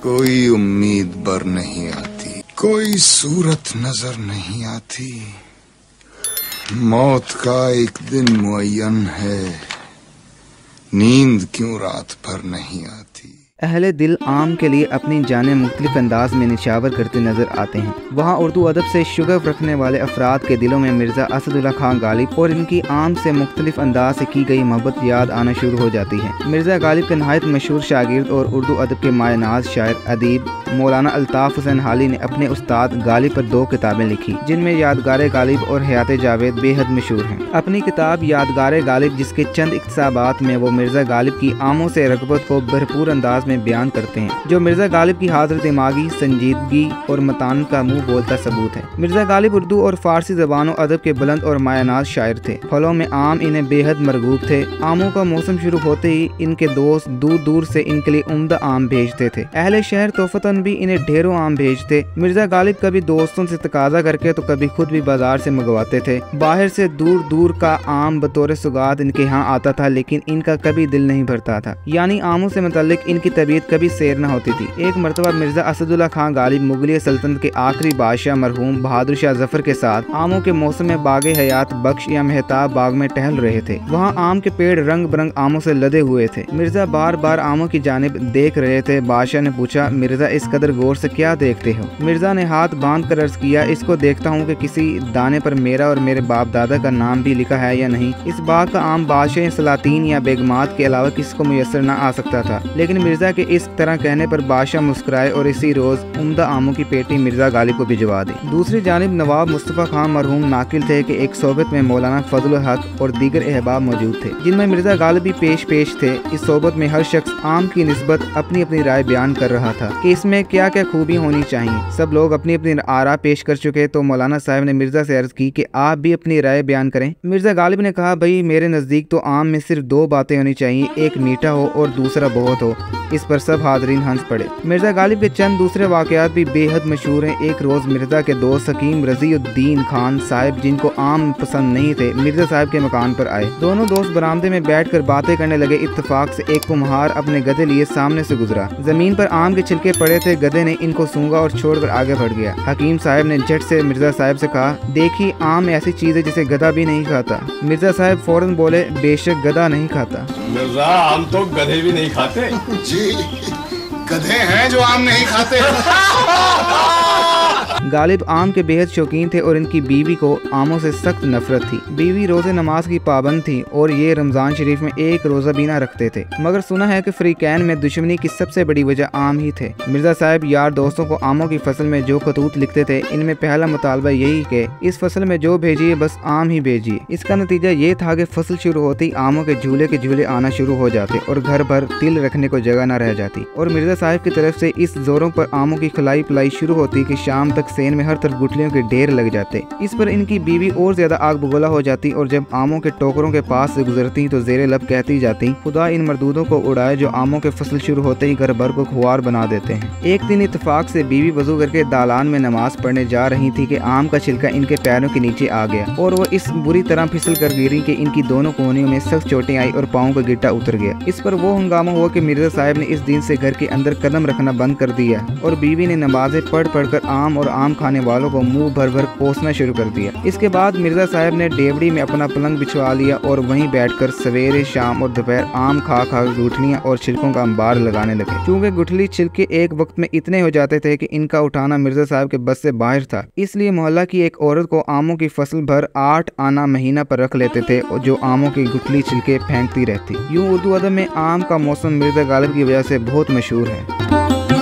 कोई उम्मीद बर नहीं आती, कोई सूरत नजर नहीं आती। मौत का एक दिन मुअय्यन है, नींद क्यों रात भर नहीं आती। अहले दिल आम के लिए अपनी जानें मुख्तलिफ अंदाज में निशावर करते नजर आते हैं। वहाँ उर्दू अदब से शुगफ रखने वाले अफराद के दिलों में मिर्ज़ा असदुल्ला खां गालिब और इनकी आम से मुख्तलिफ अंदाज से की गई मोहब्बत याद आना शुरू हो जाती है। मिर्ज़ा गालिब के नहायत मशहूर शागिर्द और उर्दू अदब के मायनाज शायर अदीब मौलाना अल्ताफ़ हुसैन हाली ने अपने उस्ताद गालिब पर 2 किताबें लिखी, जिनमें यादगार गालिब और हयात जावेद बेहद मशहूर हैं। अपनी किताब यादगार गालिब, जिसके चंद इक्तसाबात में वो मिर्ज़ा गालिब की आमों से रग़बत को भरपूर अंदाज में बयान करते हैं, जो मिर्ज़ा गालिब की हाज़िर दिमागी संजीदगी और मतान का मुंह बोलता सबूत है। मिर्ज़ा गालिब उर्दू और फारसी ज़बानों अदब के बुलंद और मायनाज शायर थे। फलों में आम इन्हें बेहद मरगूब थे। आमों का मौसम शुरू होते ही इनके दोस्त दूर दूर से इनके लिए उम्दा आम भेजते थे। अहले शहर तोहफ़तन भी इन्हें ढेरों आम भेजते। मिर्ज़ा गालिब कभी दोस्तों से तकाजा करके तो कभी खुद भी बाजार से मंगवाते थे। बाहर से दूर दूर का आम बतौर सुगात इनके यहाँ आता था, लेकिन इनका कभी दिल नहीं भरता था, यानी आमों से मुतल्लिक इनकी तबीयत कभी सैर न होती थी। एक मरतबा मिर्ज़ा असदुल्ला खां गालिब मुगलिया सल्तनत के आखिरी बादशाह मरहूम बहादुर शाह जफर के साथ आमों के मौसम में बागे हयात बख्श या मेहताब बाग में टहल रहे थे। वहाँ आम के पेड़ रंग बिरंग आमों से लदे हुए थे। मिर्ज़ा बार बार आमों की जानिब देख रहे थे। बादशाह ने पूछा, मिर्ज़ा इस कदर गौर से क्या देखते हो? मिर्ज़ा ने हाथ बांध कर अर्ज किया, इसको देखता हूँ कि किसी दाने पर मेरा और मेरे बाप दादा का नाम भी लिखा है या नहीं। इस बाग का आम बादशाह सलातीन या बेगमात के अलावा किसी को मुयस्सर न आ सकता था, लेकिन मिर्ज़ा के इस तरह कहने पर बादशाह मुस्कुराए और इसी रोज उम्दा आमों की पेटी मिर्ज़ा गालिब को भिजवा दी। दूसरी जानिब नवाब मुस्तफ़ा खान मरहूम नाकिल थे कि एक सोबत में मौलाना फजल हक और दीगर अहबाब मौजूद थे, जिनमें मिर्ज़ा गालिब भी पेश थे। इस सोबत में हर शख्स आम की निस्बत अपनी अपनी राय बयान कर रहा था कि इसमें क्या क्या खूबी होनी चाहिए। सब लोग अपनी अपनी आरा पेश कर चुके तो मौलाना साहब ने मिर्ज़ा से अर्ज की कि आप भी अपनी राय बयान करें। मिर्ज़ा गालिब ने कहा, भाई मेरे नज़दीक तो आम में सिर्फ 2 बातें होनी चाहिए, एक मीठा हो और दूसरा बहुत हो। इस पर सब हाज़रीन हंस पड़े। मिर्ज़ा गालिब के चंद दूसरे वाक़यात भी बेहद मशहूर हैं। एक रोज़ मिर्ज़ा के दोस्त हकीम रज़ीउद्दीन खान साहब, जिनको आम पसंद नहीं थे, मिर्ज़ा साहब के मकान पर आए। दोनों दोस्त बरामदे में बैठकर बातें करने लगे। इत्तेफाक से एक कुम्हार अपने गधे लिए सामने से गुजरा। जमीन पर आम के छिलके पड़े थे। गधे ने इनको सूंघा और छोड़कर आगे बढ़ गया। हकीम साहब ने झट से मिर्ज़ा साहब से कहा, देखिए आम ऐसी चीज़ है जिसे गधा भी नहीं खाता। मिर्ज़ा साहब फौरन बोले, बेशक गधा नहीं खाता। मिर्ज़ा आम तो गधे भी नहीं खाते। जी, गधे हैं जो आम नहीं खाते। गालिब आम के बेहद शौकीन थे और इनकी बीवी को आमों से सख्त नफरत थी। बीवी रोज़े नमाज की पाबंद थी और ये रमज़ान शरीफ में एक रोज़ा भी ना रखते थे, मगर सुना है कि फ़रीक़ैन में दुश्मनी की सबसे बड़ी वजह आम ही थे। मिर्ज़ा साहब यार दोस्तों को आमों की फसल में जो खतूत लिखते थे, इनमें पहला मुतालबा यही कि इस फसल में जो भेजिए बस आम ही भेजिए। इसका नतीजा ये था कि फसल शुरू होती ही आमों के झूले आना शुरू हो जाते और घर भर तिल रखने को जगह न रह जाती। और मिर्ज़ा साहब की तरफ से इस जोरों पर आमों की खिलाई पिलाई शुरू होती कि शाम तक सेन में हर तरफ गुठलियों के ढेर लग जाते। इस पर इनकी बीवी और ज्यादा आग बगोला हो जाती और जब आमों के टोकरों के पास से गुजरती तो जेरे लब कहती जाती, खुदा इन मरदूदों को उड़ाए जो आमों के फसल शुरू होते ही घर भर को खुआर बना देते हैं। एक दिन इत्तेफाक से बीवी वजू करके दालान में नमाज पढ़ने जा रही थी कि आम का छिलका इनके पैरों के नीचे आ गया और वो इस बुरी तरह फिसल कर गिरी कि इनकी दोनों कोहनियों में सख्त चोटें आई और पाँव का गिट्टा उतर गया। इस पर वो हंगामा हुआ कि मिर्ज़ा साहब ने इस दिन से घर के अंदर कदम रखना बंद कर दिया और बीवी ने नमाजें पढ़ कर आम और आम खाने वालों को मुंह भर भर कोसना शुरू कर दिया। इसके बाद मिर्ज़ा साहब ने डेवड़ी में अपना पलंग बिछवा लिया और वहीं बैठकर सवेरे शाम और दोपहर आम खा गुठलियां और छिलकों का अंबार लगाने लगे। चूँकि गुठली छिलके एक वक्त में इतने हो जाते थे कि इनका उठाना मिर्ज़ा साहब के बस से बाहर था, इसलिए मोहल्ला की एक औरत को आमों की फसल भर 8 आना महीना पर रख लेते थे और जो आमों की गुठली छिलके फेंकती रहती। यूँ उर्दू अदब में आम का मौसम मिर्ज़ा गालिब की वजह से बहुत मशहूर है।